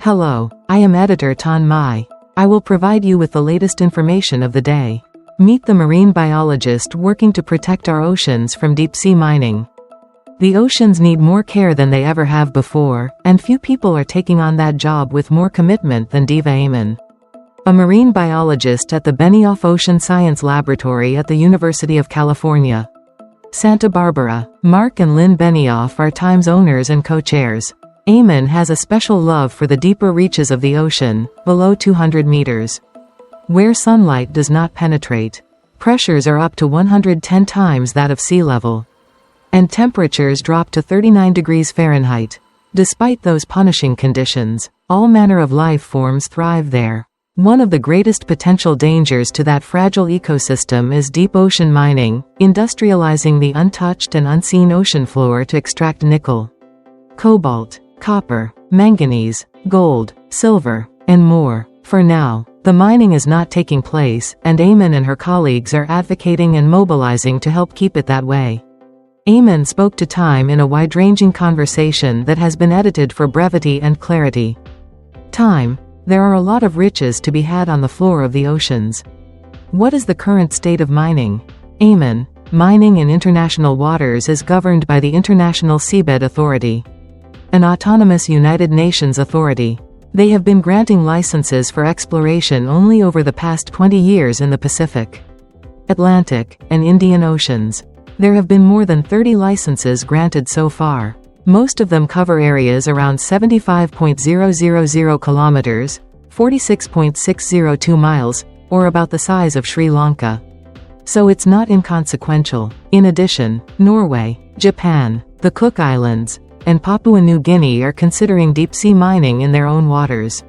Hello, I am Editor Tan Mai. I will provide you with the latest information of the day. Meet the marine biologist working to protect our oceans from deep-sea mining. The oceans need more care than they ever have before, and few people are taking on that job with more commitment than Diva Amen, a marine biologist at the Benioff Ocean Science Laboratory at the University of California, Santa Barbara. Mark and Lynn Benioff are Time's owners and co-chairs. Amen has a special love for the deeper reaches of the ocean, below 200 meters, where sunlight does not penetrate. Pressures are up to 110 times that of sea level, and temperatures drop to 39 degrees Fahrenheit. Despite those punishing conditions, all manner of life forms thrive there. One of the greatest potential dangers to that fragile ecosystem is deep ocean mining, industrializing the untouched and unseen ocean floor to extract nickel, cobalt, copper, manganese, gold, silver, and more. For now, the mining is not taking place, and Amen and her colleagues are advocating and mobilizing to help keep it that way. Amen spoke to Time in a wide-ranging conversation that has been edited for brevity and clarity. Time: there are a lot of riches to be had on the floor of the oceans. What is the current state of mining? Amen: mining in international waters is governed by the International Seabed Authority, an autonomous United Nations authority. They have been granting licenses for exploration only over the past 20 years in the Pacific, Atlantic, and Indian Oceans. There have been more than 30 licenses granted so far. Most of them cover areas around 75.000 kilometers, 46.602 miles, or about the size of Sri Lanka. So it's not inconsequential. In addition, Norway, Japan, the Cook Islands, and Papua New Guinea are considering deep-sea mining in their own waters.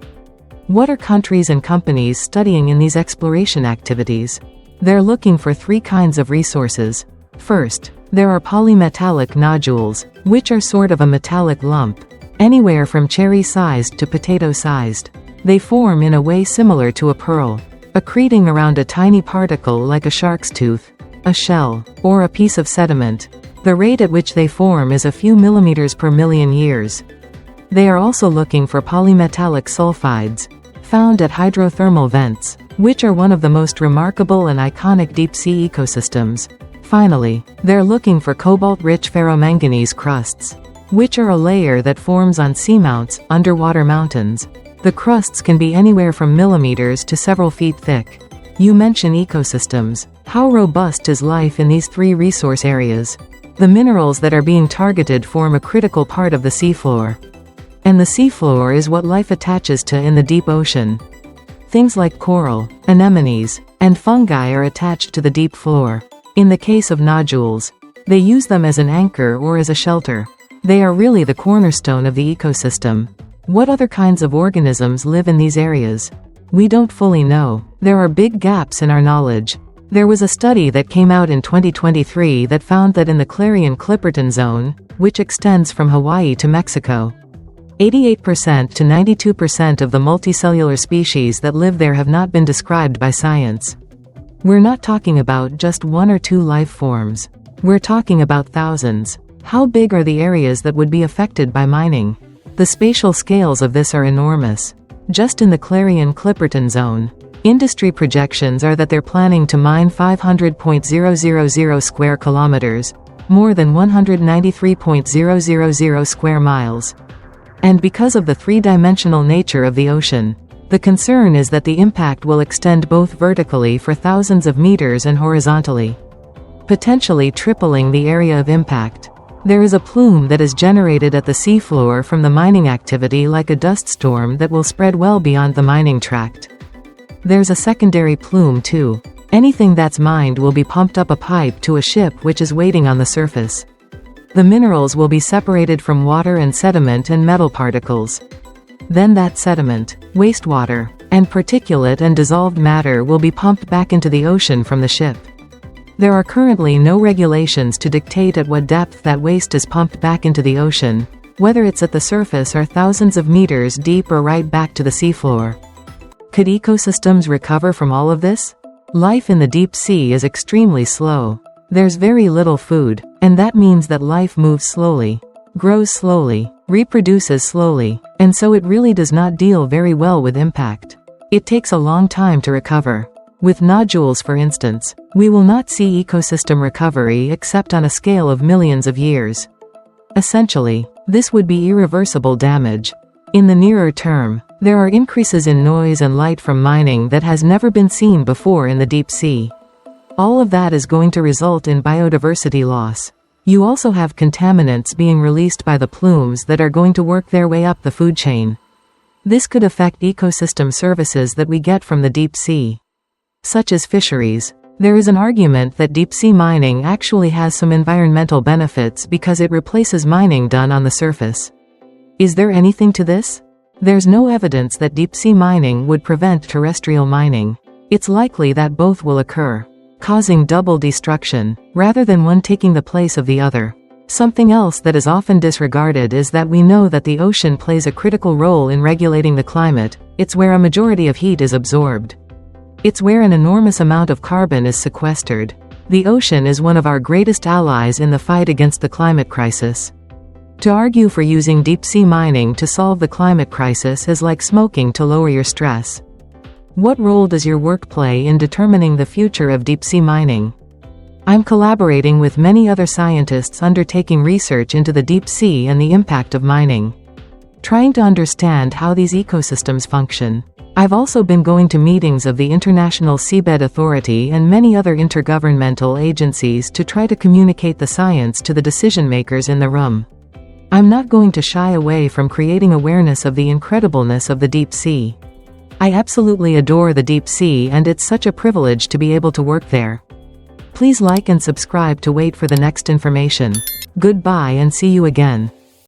What are countries and companies studying in these exploration activities? They're looking for three kinds of resources. First, there are polymetallic nodules, which are sort of a metallic lump, anywhere from cherry-sized to potato-sized. They form in a way similar to a pearl, accreting around a tiny particle like a shark's tooth, a shell, or a piece of sediment. The rate at which they form is a few millimeters per million years. They are also looking for polymetallic sulfides, found at hydrothermal vents, which are one of the most remarkable and iconic deep-sea ecosystems. Finally, they're looking for cobalt-rich ferromanganese crusts, which are a layer that forms on seamounts, underwater mountains. The crusts can be anywhere from millimeters to several feet thick. You mention ecosystems. How robust is life in these three resource areas? The minerals that are being targeted form a critical part of the seafloor. And the seafloor is what life attaches to in the deep ocean. Things like coral, anemones, and fungi are attached to the deep floor. In the case of nodules, they use them as an anchor or as a shelter. They are really the cornerstone of the ecosystem. What other kinds of organisms live in these areas? We don't fully know. There are big gaps in our knowledge. There was a study that came out in 2023 that found that in the Clarion-Clipperton Zone, which extends from Hawaii to Mexico, 88% to 92% of the multicellular species that live there have not been described by science. We're not talking about just one or two life forms. We're talking about thousands. How big are the areas that would be affected by mining? The spatial scales of this are enormous. Just in the Clarion-Clipperton Zone, industry projections are that they're planning to mine 500.000 square kilometers, more than 193.000 square miles. And because of the three-dimensional nature of the ocean, the concern is that the impact will extend both vertically for thousands of meters and horizontally, potentially tripling the area of impact. There is a plume that is generated at the seafloor from the mining activity like a dust storm that will spread well beyond the mining tract. There's a secondary plume too. Anything that's mined will be pumped up a pipe to a ship which is waiting on the surface. The minerals will be separated from water and sediment and metal particles. Then that sediment, wastewater, and particulate and dissolved matter will be pumped back into the ocean from the ship. There are currently no regulations to dictate at what depth that waste is pumped back into the ocean, whether it's at the surface or thousands of meters deep or right back to the seafloor. Could ecosystems recover from all of this? Life in the deep sea is extremely slow. There's very little food, and that means that life moves slowly. grows slowly, reproduces slowly, and so it really does not deal very well with impact. It takes a long time to recover. With nodules, for instance, we will not see ecosystem recovery except on a scale of millions of years. Essentially, this would be irreversible damage. In the nearer term, there are increases in noise and light from mining that has never been seen before in the deep sea. All of that is going to result in biodiversity loss. You also have contaminants being released by the plumes that are going to work their way up the food chain. This could affect ecosystem services that we get from the deep sea, such as fisheries. There is an argument that deep-sea mining actually has some environmental benefits because it replaces mining done on the surface. Is there anything to this? There's no evidence that deep-sea mining would prevent terrestrial mining. It's likely that both will occur, causing double destruction, rather than one taking the place of the other. Something else that is often disregarded is that we know that the ocean plays a critical role in regulating the climate. It's where a majority of heat is absorbed. It's where an enormous amount of carbon is sequestered. The ocean is one of our greatest allies in the fight against the climate crisis. To argue for using deep-sea mining to solve the climate crisis is like smoking to lower your stress. What role does your work play in determining the future of deep-sea mining? I'm collaborating with many other scientists undertaking research into the deep sea and the impact of mining, trying to understand how these ecosystems function. I've also been going to meetings of the International Seabed Authority and many other intergovernmental agencies to try to communicate the science to the decision-makers in the room. I'm not going to shy away from creating awareness of the incredibleness of the deep sea. I absolutely adore the deep sea, and it's such a privilege to be able to work there. Please like and subscribe to wait for the next information. Goodbye and see you again.